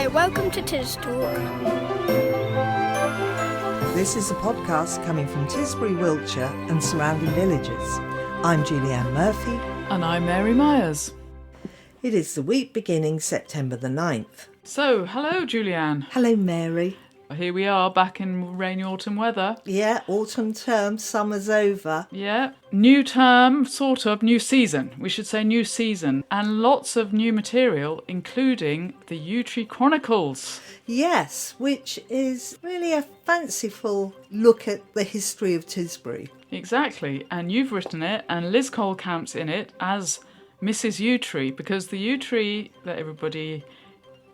Hello, welcome to TisTalk. This is a podcast coming from Tisbury, Wiltshire and surrounding villages. I'm Julianne Murphy. And I'm Mary Myers. It is the week beginning September the 9th. So, hello Julianne. Hello Mary. Here we are back in rainy autumn weather. Yeah, autumn term, summer's over. Yeah, new term, sort of, new season. We should say new season. And lots of new material, including the Yew Chronicles. Yes, which is really a fanciful look at the history of Tisbury. Exactly, and you've written it, and Liz Coyle-Camp's in it as Mrs. Yew Tree, because the yew tree that everybody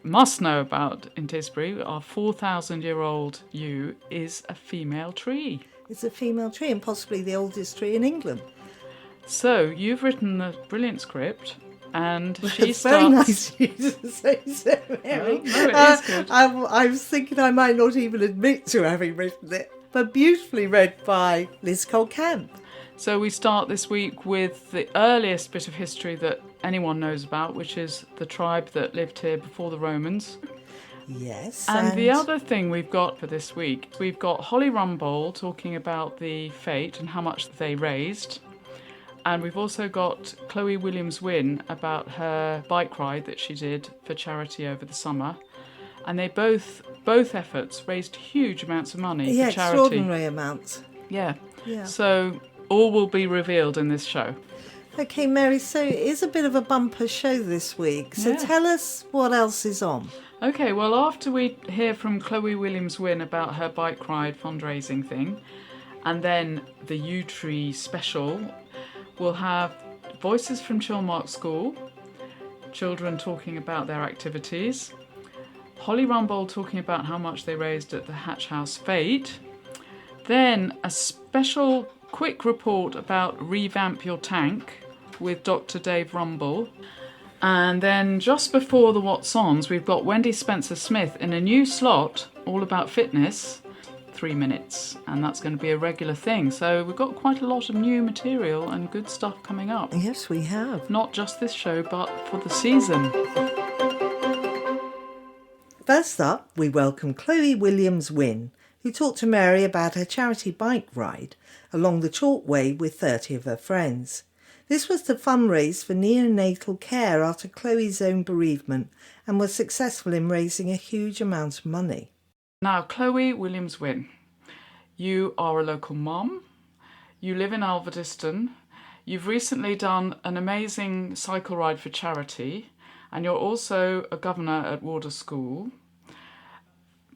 must know about in Tisbury, our 4,000-year-old yew, is a female tree. It's a female tree and possibly the oldest tree in England. So you've written the brilliant script, and she it's starts. Very nice of you to say so, Mary. Oh, no, it is good. I was thinking I might not even admit to having written it, but beautifully read by Liz Coyle-Camp. So we start this week with the earliest bit of history that anyone knows about, which is the tribe that lived here before the Romans. Yes. And the other thing we've got for this week, we've got Holly Rumbold talking about the fete and how much they raised. And we've also got Chloe Williams-Wynne about her bike ride that she did for charity over the summer. And they both efforts raised huge amounts of money for charity. Extraordinary amounts. Yeah. Yeah. So all will be revealed in this show. Okay, Mary, so it is a bit of a bumper show this week. So tell us what else is on. Okay, well, after we hear from Chloe Williams-Wynne about her bike ride fundraising thing, and then the Yew Tree special, we'll have voices from Chilmark School, children talking about their activities, Holly Rumbold talking about how much they raised at the Hatch House Fete, then a special quick report about Revamp Your Tank with Dr. Dave Rumbold. And then just before the What's Ons, we've got Wendy Spencer-Smith in a new slot all about fitness, 3 minutes. And that's going to be a regular thing. So we've got quite a lot of new material and good stuff coming up. Yes, we have. Not just this show, but for the season. First up, we welcome Chloe Williams-Wynne, who talked to Mary about her charity bike ride along the Chalkway with 30 of her friends. This was to fundraise for neonatal care after Chloe's own bereavement and was successful in raising a huge amount of money. Now, Chloe Williams-Wynne, you are a local mum, you live in Alvediston, you've recently done an amazing cycle ride for charity, and you're also a governor at Warder School.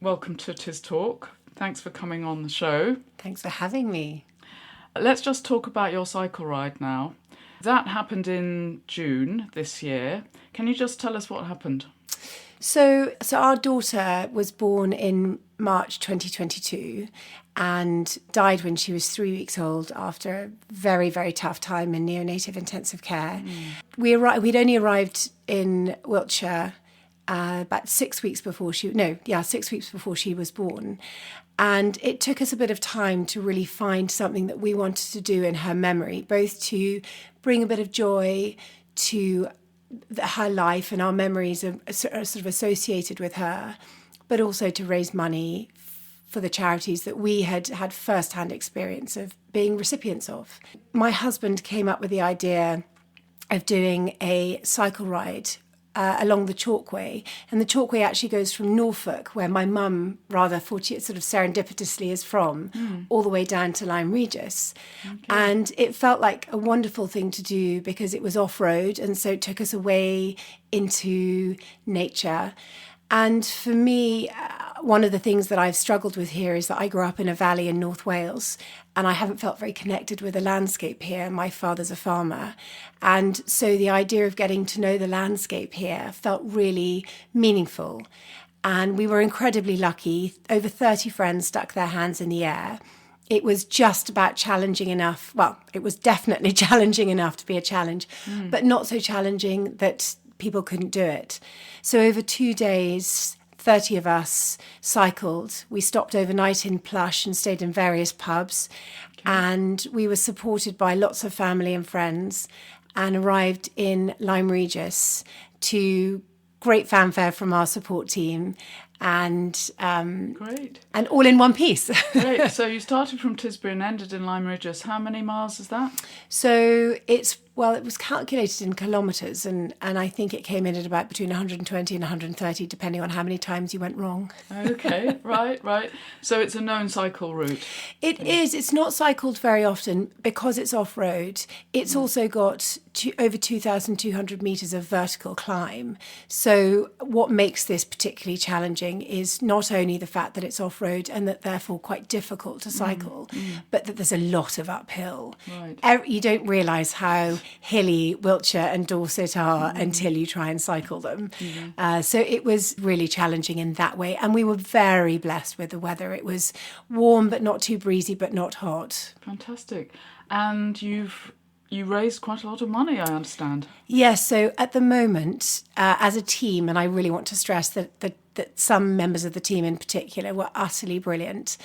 Welcome to TisTalk. Thanks for coming on the show. Thanks for having me. Let's just talk about your cycle ride now. That happened in June this year. Can you just tell us what happened? So our daughter was born in March 2022 and died when she was 3 weeks old after a very, very tough time in neonatal intensive care. We'd only arrived in Wiltshire about 6 weeks before 6 weeks before she was born. And it took us a bit of time to really find something that we wanted to do in her memory, both to bring a bit of joy to her life and our memories are sort of associated with her, but also to raise money for the charities that we had had first-hand experience of being recipients of. My husband came up with the idea of doing a cycle ride along the Chalkway, and the Chalkway actually goes from Norfolk, where my mum rather sort of serendipitously is from, all the way down to Lyme Regis. Okay. And it felt like a wonderful thing to do because it was off-road, and so it took us away into nature. And for me, one of the things that I've struggled with here is that I grew up in a valley in North Wales and I haven't felt very connected with the landscape here. My father's a farmer. And so the idea of getting to know the landscape here felt really meaningful. And we were incredibly lucky. Over 30 friends stuck their hands in the air. It was just about challenging enough. Well, it was definitely challenging enough to be a challenge, but not so challenging that people couldn't do it. So over 2 days, 30 of us cycled. We stopped overnight in Plush and stayed in various pubs. Okay. And we were supported by lots of family and friends and arrived in Lyme Regis to great fanfare from our support team, and Great. and all in one piece. Great. So you started from Tisbury and ended in Lyme Regis. How many miles is that? So it was calculated in kilometres, and I think it came in at about between 120 and 130, depending on how many times you went wrong. Okay, right. So it's a known cycle route. It is. It's not cycled very often because it's off-road. It's also got over 2,200 metres of vertical climb. So what makes this particularly challenging is not only the fact that it's off-road and that therefore quite difficult to cycle, but that there's a lot of uphill. Right. You don't realise how hilly Wiltshire and Dorset are until you try and cycle them. So it was really challenging in that way. And we were very blessed with the weather. It was warm, but not too breezy, but not hot. Fantastic. And you raised quite a lot of money, I understand. Yes, so at the moment, as a team, and I really want to stress that some members of the team in particular were utterly brilliant.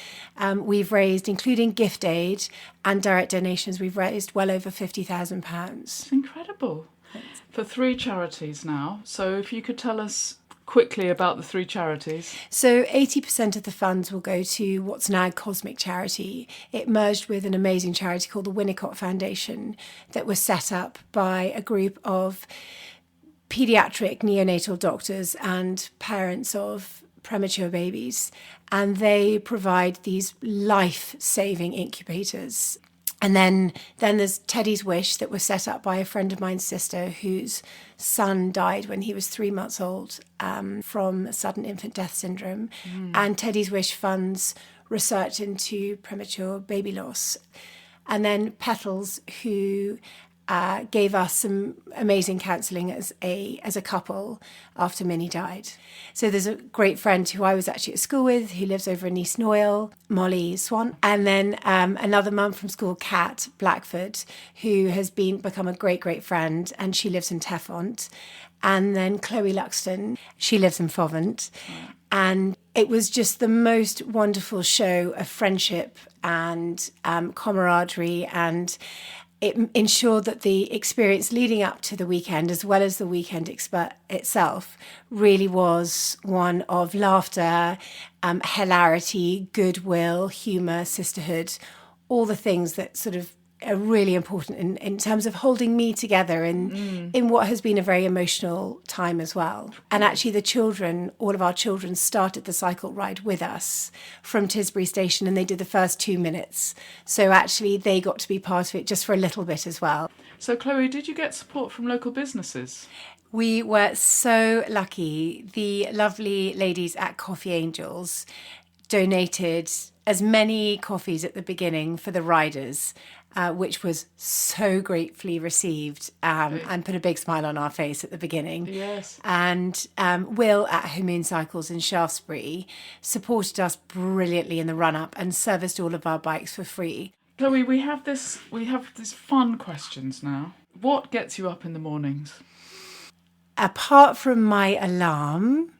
We've raised, including gift aid and direct donations, we've raised well over £50,000. It's incredible. For 3 charities now. So if you could tell us quickly about the 3 charities. So 80% of the funds will go to what's now Cosmic Charity. It merged with an amazing charity called the Winnicott Foundation that was set up by a group of paediatric neonatal doctors and parents of premature babies. And they provide these life-saving incubators. And then there's Teddy's Wish that was set up by a friend of mine's sister whose son died when he was 3 months old from sudden infant death syndrome. And Teddy's Wish funds research into premature baby loss. And then Petals, who gave us some amazing counselling as a couple after Minnie died. So there's a great friend who I was actually at school with who lives over in East Noyle, Molly Swan, and then another mum from school, Kat Blackford, who has become a great friend, and she lives in Teffont. And then Chloe Luxton, she lives in Fovant. And it was just the most wonderful show of friendship and camaraderie, and it ensured that the experience leading up to the weekend, as well as the weekend itself, really was one of laughter, hilarity, goodwill, humour, sisterhood, all the things that sort of are really important in terms of holding me together in what has been a very emotional time as well. And actually all of our children started the cycle ride with us from Tisbury Station, and they did the first 2 minutes. So actually they got to be part of it just for a little bit as well. So Chloe, did you get support from local businesses? We were so lucky. The lovely ladies at Coffee Angels donated as many coffees at the beginning for the riders, which was so gratefully received and put a big smile on our face at the beginning. Yes. And Will at Hamoon Cycles in Shaftesbury supported us brilliantly in the run-up and serviced all of our bikes for free. Chloe, we have these fun questions now. What gets you up in the mornings? Apart from my alarm,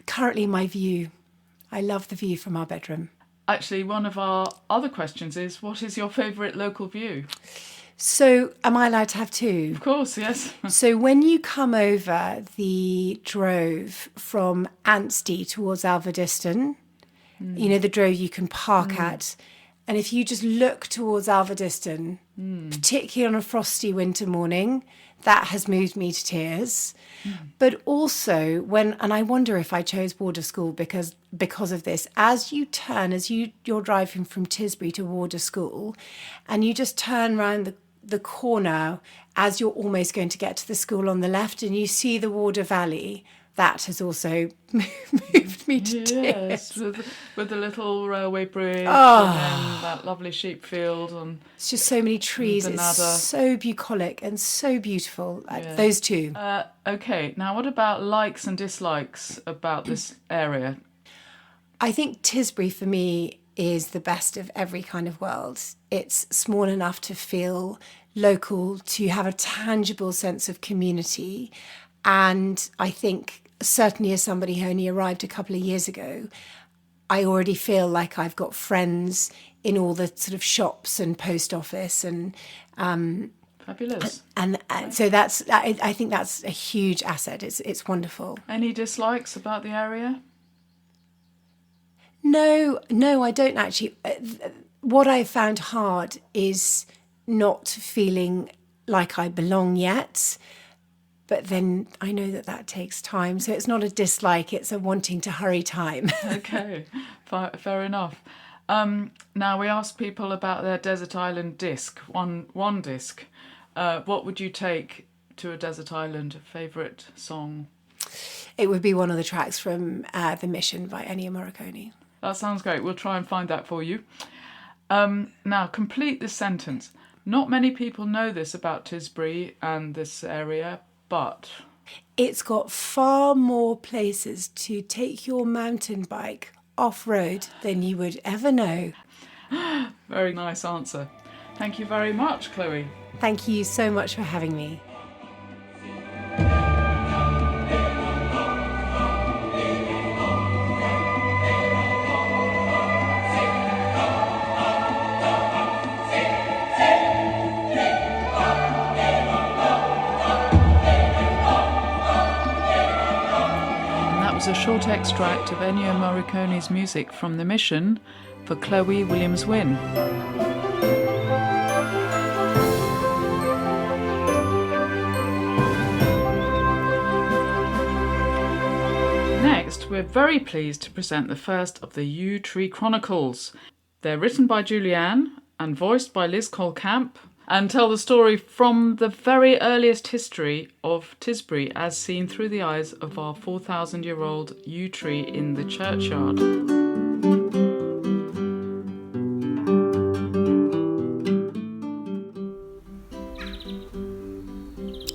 currently my view. I love the view from our bedroom. Actually, one of our other questions is, what is your favourite local view? So, am I allowed to have 2? Of course, yes. So when you come over the drove from Anstey towards Alvediston, you know, the drove you can park at, and if you just look towards Alvediston, particularly on a frosty winter morning, that has moved me to tears. But also and I wonder if I chose Warder School because of this, as you're driving from Tisbury to Warder School, and you just turn round the corner as you're almost going to get to the school on the left, and you see the Nadder Valley, that has also moved me to tears. With the little railway bridge and then that lovely sheep field. And it's just so many trees. It's so bucolic and so beautiful. Those 2. Okay, now what about likes and dislikes about this area? I think Tisbury for me is the best of every kind of world. It's small enough to feel local, to have a tangible sense of community. And I think certainly as somebody who only arrived a couple of years ago, I already feel like I've got friends in all the sort of shops and post office and Fabulous. And so I think that's a huge asset. It's wonderful. Any dislikes about the area? No, I don't actually. What I've found hard is not feeling like I belong yet. But then I know that takes time. So it's not a dislike, it's a wanting to hurry time. Okay, fair enough. Now we asked people about their desert island disc, one disc. What would you take to a desert island? Favourite song? It would be one of the tracks from The Mission by Ennio Morricone. That sounds great. We'll try and find that for you. Now, complete this sentence. Not many people know this about Tisbury and this area, but... It's got far more places to take your mountain bike off-road than you would ever know. Very nice answer. Thank you very much, Chloe. Thank you so much for having me. A short extract of Ennio Morricone's music from The Mission for Chloe Williams-Wynne. Next, we're very pleased to present the first of the Yew Tree Chronicles. They're written by Julianne and voiced by Liz Coyle-Camp, and tell the story from the very earliest history of Tisbury as seen through the eyes of our 4,000-year-old yew tree in the churchyard.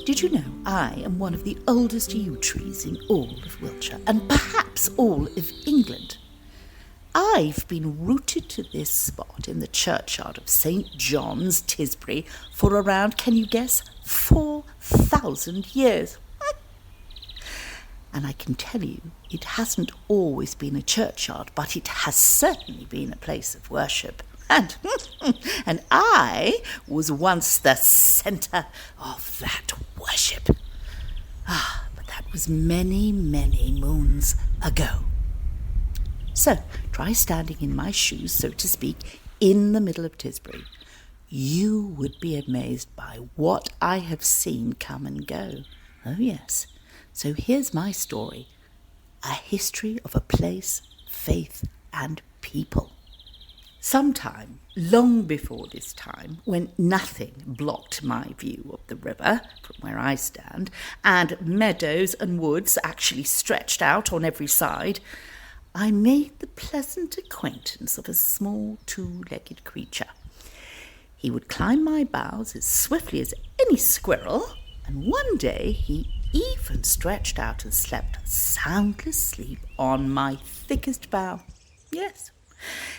Did you know I am one of the oldest yew trees in all of Wiltshire, and perhaps all of England? I've been rooted to this spot in the churchyard of St. John's, Tisbury, for around, can you guess, 4,000 years. And I can tell you, it hasn't always been a churchyard, but it has certainly been a place of worship. And I was once the centre of that worship. But that was many, many moons ago. So, try standing in my shoes, so to speak, in the middle of Tisbury. You would be amazed by what I have seen come and go. Oh, yes. So here's my story. A history of a place, faith, and people. Sometime, long before this time, when nothing blocked my view of the river from where I stand, and meadows and woods actually stretched out on every side, I made the pleasant acquaintance of a small two-legged creature. He would climb my boughs as swiftly as any squirrel, and one day he even stretched out and slept a soundless sleep on my thickest bough. Yes,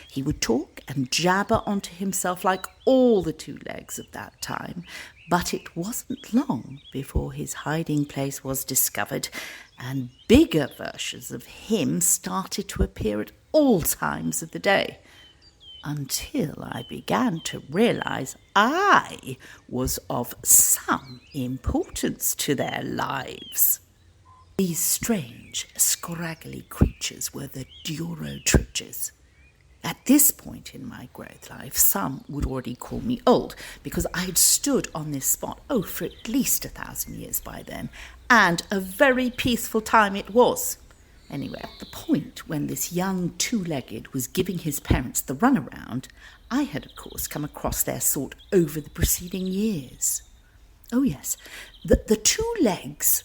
he would talk and jabber onto himself like all the two legs of that time, but it wasn't long before his hiding place was discovered, and bigger versions of him started to appear at all times of the day, until I began to realise I was of some importance to their lives. These strange, scraggly creatures were the Durotriches. At this point in my growth life, some would already call me old, because I had stood on this spot, for at least 1,000 years by then, and a very peaceful time it was. Anyway, at the point when this young two-legged was giving his parents the runaround, I had, of course, come across their sort over the preceding years. Oh, yes, the two legs,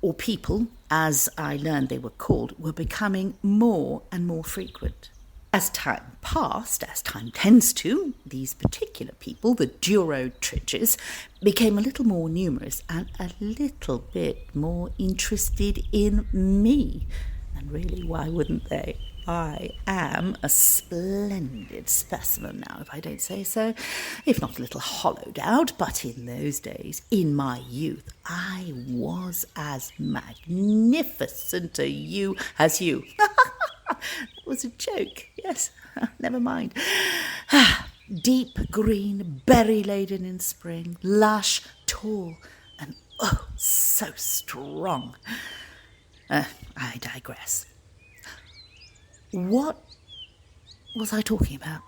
or people, as I learned they were called, were becoming more and more frequent. As time passed, as time tends to, these particular people, the Durotriches, became a little more numerous and a little bit more interested in me. And really, why wouldn't they? I am a splendid specimen now, if I don't say so, if not a little hollowed out, but in those days, in my youth, I was as magnificent a you as you. That was a joke, yes, never mind. Deep green, berry-laden in spring, lush, tall, and oh, so strong. I digress. What was I talking about?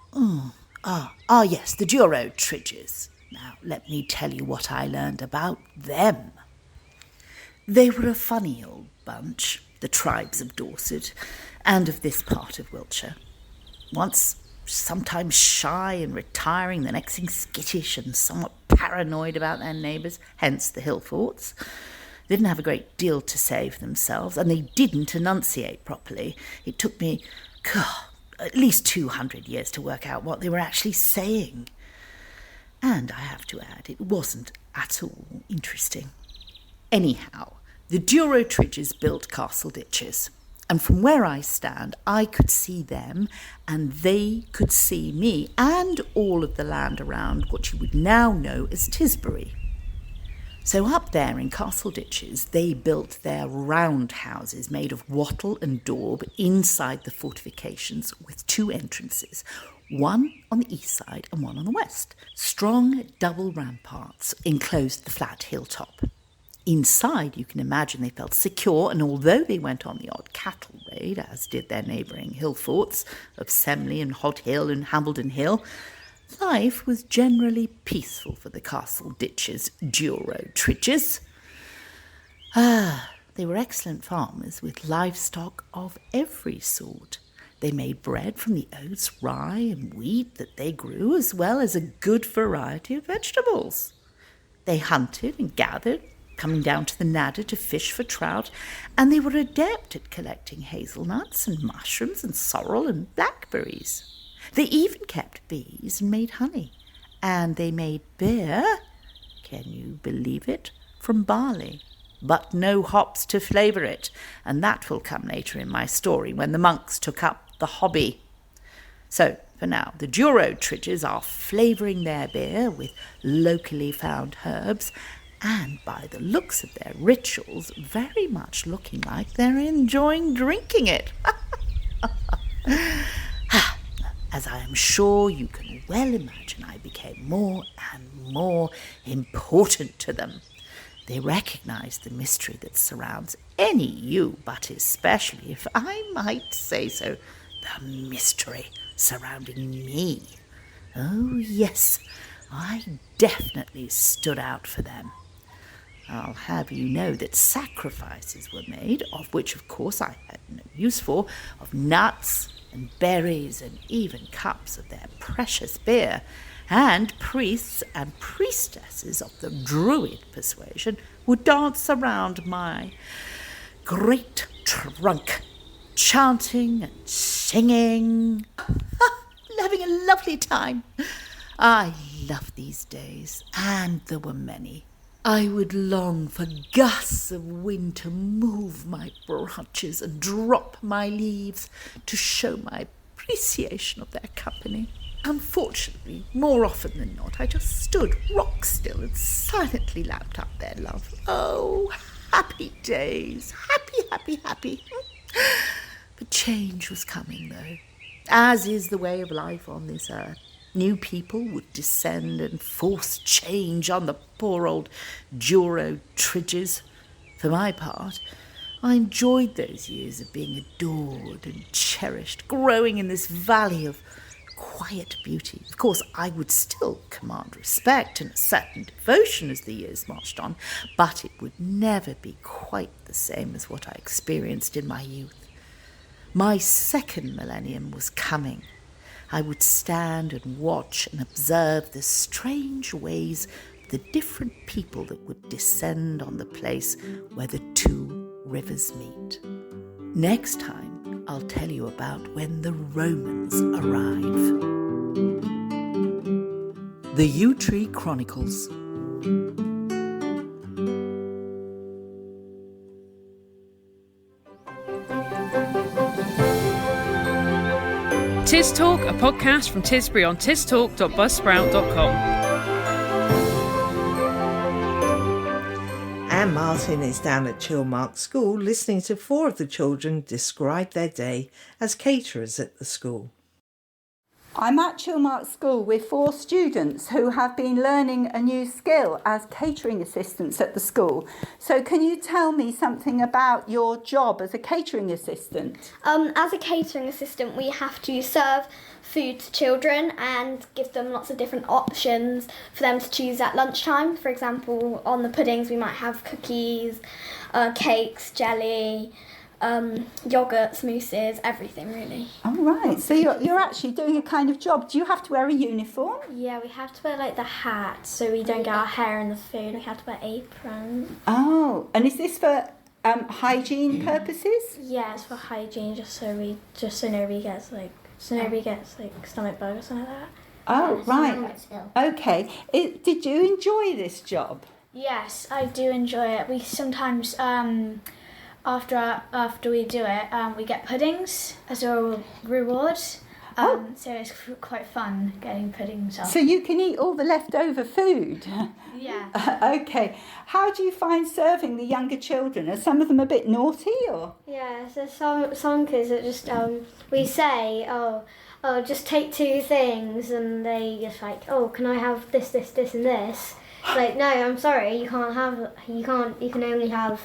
Yes, the Duro Tridges. Now, let me tell you what I learned about them. They were a funny old bunch, the tribes of Dorset, and of this part of Wiltshire. Once sometimes shy and retiring, the next thing skittish and somewhat paranoid about their neighbours, hence the hill forts. They didn't have a great deal to say for themselves, and they didn't enunciate properly. It took me, at least 200 years to work out what they were actually saying. And I have to add, it wasn't at all interesting. Anyhow, the Duro Tridges built castle ditches, and from where I stand, I could see them, and they could see me, and all of the land around what you would now know as Tisbury. So up there in Castle Ditches, they built their round houses made of wattle and daub inside the fortifications with 2 entrances, one on the east side and one on the west. Strong double ramparts enclosed the flat hilltop. Inside, you can imagine they felt secure, and although they went on the odd cattle raid, as did their neighbouring hill forts of Semley and Hod Hill and Hambledon Hill, life was generally peaceful for the Castle Ditches Duro Tridges. They were excellent farmers with livestock of every sort. They made bread from the oats, rye and wheat that they grew, as well as a good variety of vegetables. They hunted and gathered, coming down to the Nadder to fish for trout, and they were adept at collecting hazelnuts and mushrooms and sorrel and blackberries. They even kept bees and made honey, and they made beer, can you believe it, from barley, but no hops to flavour it, and that will come later in my story when the monks took up the hobby. So, for now, the Duro Tridges are flavouring their beer with locally found herbs, and by the looks of their rituals, very much looking like they're enjoying drinking it. As I am sure you can well imagine, I became more and more important to them. They recognised the mystery that surrounds any yew, but especially, if I might say so, the mystery surrounding me. Oh yes, I definitely stood out for them. I'll have you know that sacrifices were made, of which of course I had no use for, of nuts and berries and even cups of their precious beer, and priests and priestesses of the Druid persuasion would dance around my great trunk, chanting and singing, having a lovely time. I love these days, and there were many. I would long for gusts of wind to move my branches and drop my leaves to show my appreciation of their company. Unfortunately, more often than not, I just stood rock still and silently lapped up their love. Oh, happy days, happy. But change was coming, though, as is the way of life on this earth. New people would descend and force change on the poor old Duro Tridges. For my part, I enjoyed those years of being adored and cherished, growing in this valley of quiet beauty. Of course, I would still command respect and a certain devotion as the years marched on, but it would never be quite the same as what I experienced in my youth. My second millennium was coming. I would stand and watch and observe the strange ways of the different people that would descend on the place where the 2 rivers meet. Next time, I'll tell you about when the Romans arrive. The Yew Tree Chronicles. TisTalk, a podcast from Tisbury on tistalk.buzzsprout.com. And Martin is down at Chilmark School listening to 4 of the children describe their day as caterers at the school. I'm at Chilmark School with 4 students who have been learning a new skill as catering assistants at the school. So can you tell me something about your job as a catering assistant? As a catering assistant, we have to serve food to children and give them lots of different options for them to choose at lunchtime. For example, on the puddings we might have cookies, cakes, jelly, yogurts, mousses, everything really. Oh, right. So you're actually doing a kind of job. Do you have to wear a uniform? Yeah, we have to wear like the hat so we don't get our hair in the food. We have to wear aprons. Oh, and is this for hygiene purposes? Yeah, it's for hygiene, just so nobody gets stomach bug or something like that. Oh, right. Okay. Did you enjoy this job? Yes, I do enjoy it. We sometimes, after we do it, we get puddings as a reward. So it's quite fun getting puddings up. So you can eat all the leftover food? Yeah. Okay. How do you find serving the younger children? Are some of them a bit naughty or? Yeah, so some kids that just, we say, just take 2 things, and they just like, oh, can I have this, this, this and this? Like, no, I'm sorry, you can only have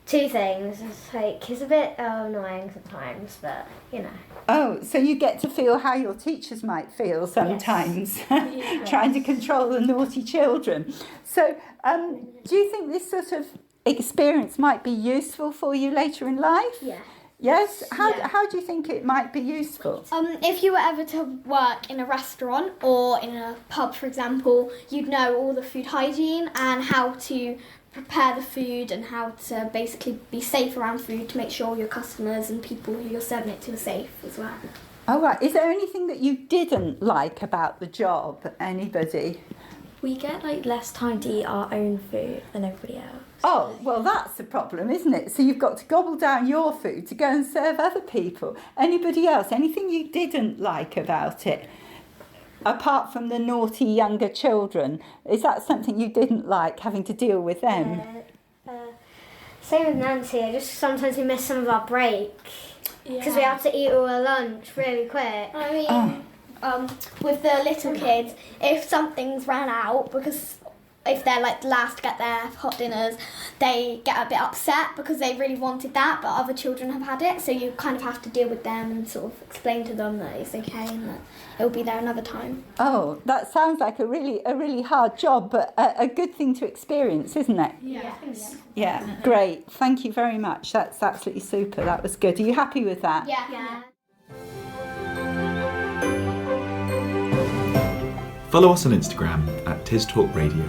2 things. It's like, it's a bit annoying sometimes, but, you know. Oh, so you get to feel how your teachers might feel sometimes, Yes. trying to control the naughty children. So do you think this sort of experience might be useful for you later in life? Yeah. Yes? How do you think it might be useful? If you were ever to work in a restaurant or in a pub, for example, you'd know all the food hygiene and how to prepare the food and how to basically be safe around food to make sure your customers and people who you're serving it to are safe as well. Oh, right. Is there anything that you didn't like about the job? Anybody? We get less time to eat our own food than everybody else. Oh, well, that's the problem, isn't it? So you've got to gobble down your food to go and serve other people. Anybody else? Anything you didn't like about it? Apart from the naughty younger children, is that something you didn't like, having to deal with them? Same with Nancy, just sometimes we miss some of our break because we have to eat all our lunch really quick. I mean, with the little kids, if something's ran out, because if they're the last to get their hot dinners, they get a bit upset because they really wanted that, but other children have had it, so you kind of have to deal with them and sort of explain to them that it's okay and that it'll be there another time. Oh, that sounds like a really hard job, but a good thing to experience, isn't it? Yes. Yeah, great. Thank you very much. That's absolutely super. That was good. Are you happy with that? Yeah. Follow us on Instagram at TisTalk Radio.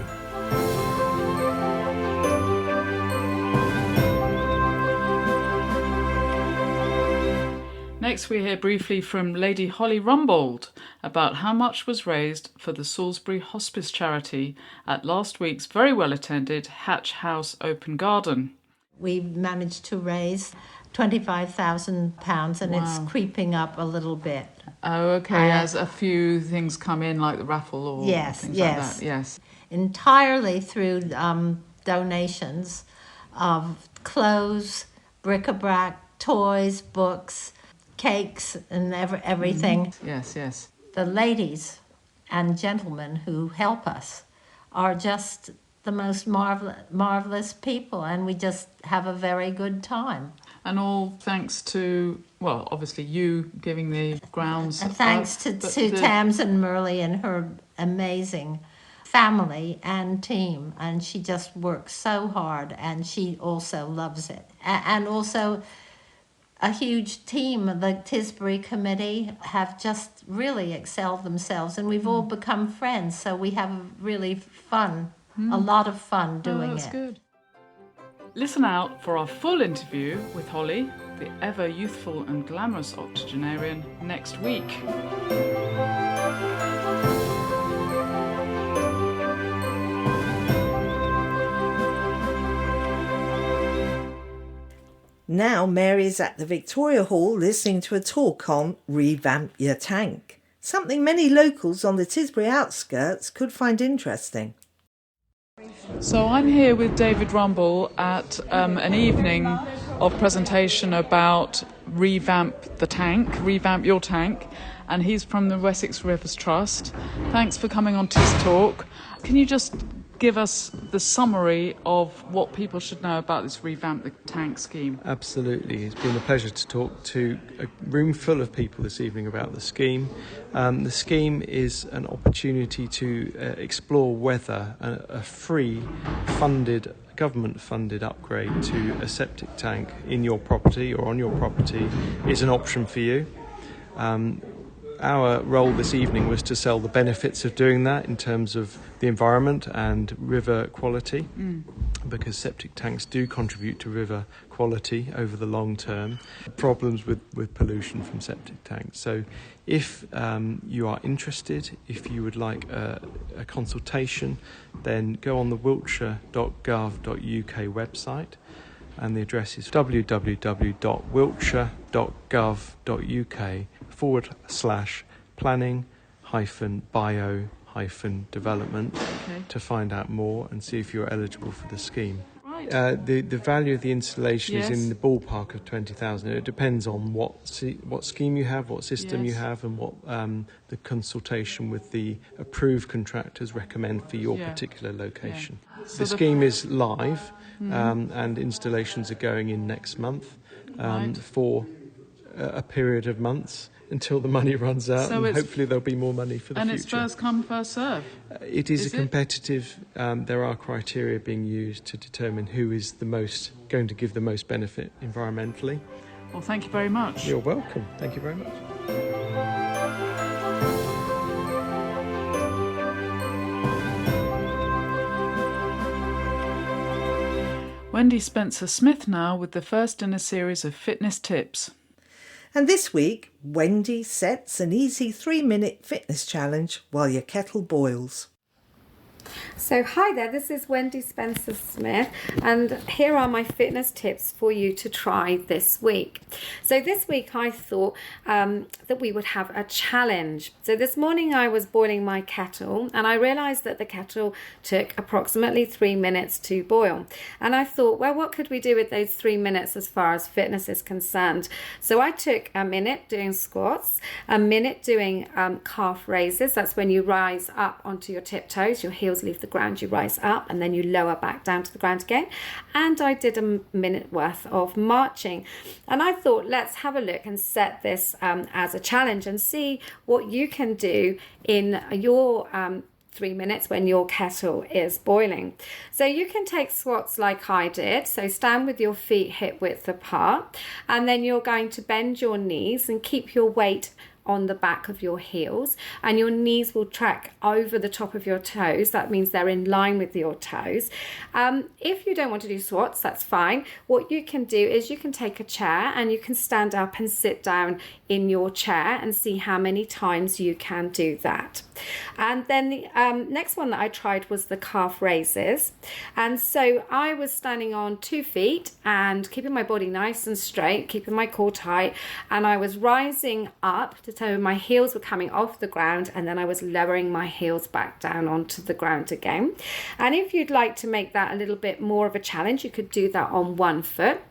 Next, we hear briefly from Lady Holly Rumbold about how much was raised for the Salisbury Hospice charity at last week's very well attended Hatch House Open Garden. We managed to raise £25,000 and it's creeping up a little bit. Oh, okay, as a few things come in, like the raffle or things like that. Yes. Entirely through donations of clothes, bric-a-brac, toys, books, cakes and everything. Yes. The ladies and gentlemen who help us are just the most marvelous people, and we just have a very good time. And all thanks to, well, obviously you giving the grounds. And thanks to Tamsin Murley and her amazing family and team, and she just works so hard, and she also loves it. And also a huge team, the Tisbury Committee, have just really excelled themselves, and we've all become friends, so we have really fun, a lot of fun doing that's it. Good. Listen out for our full interview with Holly, the ever youthful and glamorous octogenarian, next week. Now Mary is at the Victoria Hall listening to a talk on Revamp Your Tank, something many locals on the Tisbury outskirts could find interesting. So I'm here with David Rumbold at an evening of presentation about Revamp the Tank, Revamp Your Tank, and he's from the Wessex Rivers Trust. Thanks for coming on TisTalk. Can you just give us the summary of what people should know about this Revamp the Tank scheme? Absolutely. It's been a pleasure to talk to a room full of people this evening about the scheme. The scheme is an opportunity to explore whether a free government-funded upgrade to a septic tank in your property or on your property is an option for you. Our role this evening was to sell the benefits of doing that in terms of the environment and river quality, because septic tanks do contribute to river quality over the long term, problems with pollution from septic tanks. So if you are interested, if you would like a consultation, then go on the wiltshire.gov.uk website, and the address is www.wiltshire.gov.uk/planning-bio-development to find out more and see if you're eligible for the scheme. Right. The value of the installation is in the ballpark of 20,000. It depends on what scheme you have, what system you have, and what the consultation with the approved contractors recommend for your particular location. So the scheme is live, and installations are going in next month for a period of months until the money runs out, and hopefully there'll be more money for the future. And it's first come, first serve? It is a competitive... there are criteria being used to determine who is going to give the most benefit environmentally. Well, thank you very much. You're welcome. Thank you very much. Wendy Spencer-Smith now with the first in a series of fitness tips. And this week, Wendy sets an easy 3-minute fitness challenge while your kettle boils. So hi there, this is Wendy Spencer-Smith, and here are my fitness tips for you to try this week. So this week I thought that we would have a challenge. So this morning I was boiling my kettle, and I realised that the kettle took approximately 3 minutes to boil. And I thought, well, what could we do with those 3 minutes as far as fitness is concerned? So I took a minute doing squats, a minute doing calf raises. That's when you rise up onto your tiptoes, your heels leave the ground, you rise up and then you lower back down to the ground again. And I did a minute worth of marching, and I thought, let's have a look and set this as a challenge and see what you can do in your 3 minutes when your kettle is boiling. So you can take squats like I did, so stand with your feet hip width apart, and then you're going to bend your knees and keep your weight on the back of your heels, and your knees will track over the top of your toes. That means they're in line with your toes. If you don't want to do squats, that's fine. What you can do is you can take a chair and you can stand up and sit down in your chair and see how many times you can do that. And then the next one that I tried was the calf raises. And so I was standing on 2 feet and keeping my body nice and straight, keeping my core tight, and I was rising up so my heels were coming off the ground, and then I was lowering my heels back down onto the ground again. And if you'd like to make that a little bit more of a challenge, you could do that on 1 foot.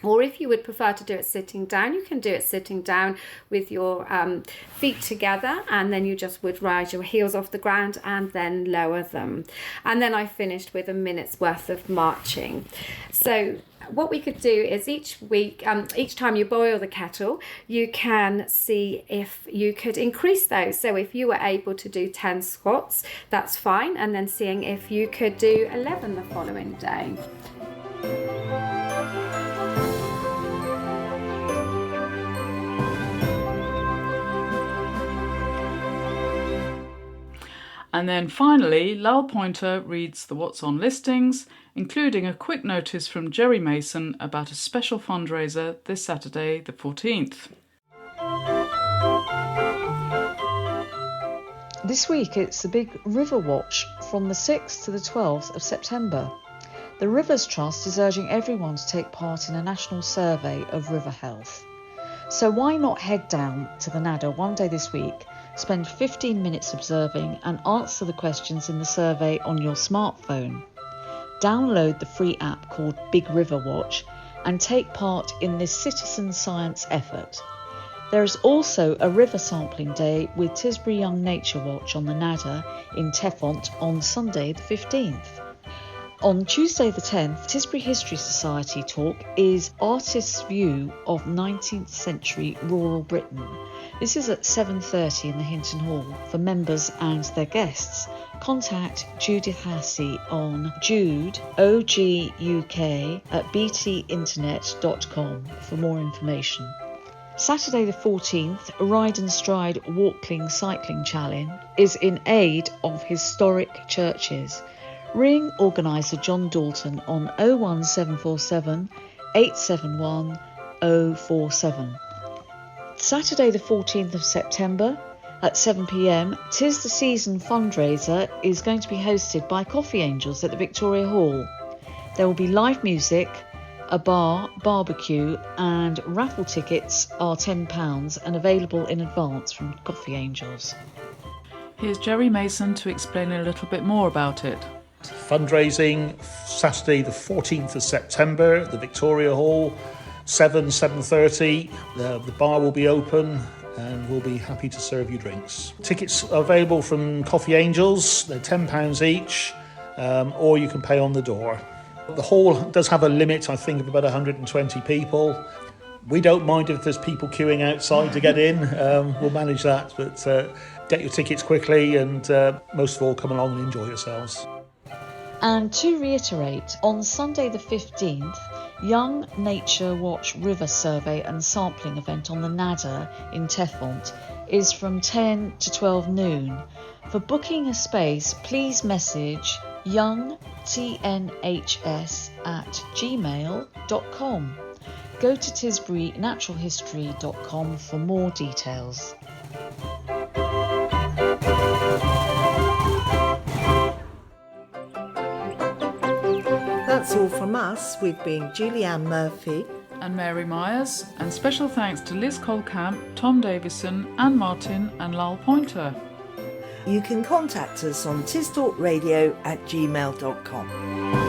Or if you would prefer to do it sitting down, you can do it sitting down with your feet together, and then you just would rise your heels off the ground and then lower them. And then I finished with a minute's worth of marching. So what we could do is each week, each time you boil the kettle, you can see if you could increase those. So if you were able to do 10 squats, that's fine. And then seeing if you could do 11 the following day. And then finally, Lal Pointer reads the What's On listings, including a quick notice from Jerry Mason about a special fundraiser this Saturday, the 14th. This week it's the big River Watch from the 6th to the 12th of September. The Rivers Trust is urging everyone to take part in a national survey of river health. So why not head down to the Nadder one day this week, spend 15 minutes observing and answer the questions in the survey on your smartphone. Download the free app called Big River Watch and take part in this citizen science effort. There is also a river sampling day with Tisbury Young Nature Watch on the Nadder in Teffont on Sunday the 15th. On Tuesday the 10th, Tisbury History Society talk is Artist's View of 19th Century Rural Britain. This is at 7:30 in the Hinton Hall for members and their guests. Contact Judith Hassey on Jude, OGUK, at btinternet.com for more information. Saturday the 14th, Ride and Stride Walkling Cycling Challenge is in aid of historic churches. Ring organiser John Dalton on 01747 871 047. Saturday the 14th of September at 7 p.m, Tis the Season fundraiser is going to be hosted by Coffee Angels at the Victoria Hall. There will be live music, a bar, barbecue, and raffle tickets are £10 and available in advance from Coffee Angels. Here's Jerry Mason to explain a little bit more about it. Fundraising Saturday the 14th of September at the Victoria Hall, 7:30. The bar will be open and we'll be happy to serve you drinks. Tickets are available from Coffee Angels, they're £10 each, or you can pay on the door. The hall does have a limit, I think, of about 120 people. We don't mind if there's people queuing outside to get in, we'll manage that, but get your tickets quickly and most of all come along and enjoy yourselves. And to reiterate, on Sunday the 15th, Young Nature Watch River Survey and Sampling event on the Nadder in Teffont is from 10 to 12 noon. For booking a space, please message youngtnhs@gmail.com. Go to tisburynaturalhistory.com for more details. That's all from us. We've been Julianne Murphy and Mary Myers, and special thanks to Liz Coyle-Camp, Tom Davison, Anne Martin and Lyle Pointer. You can contact us on tistalkradio@gmail.com.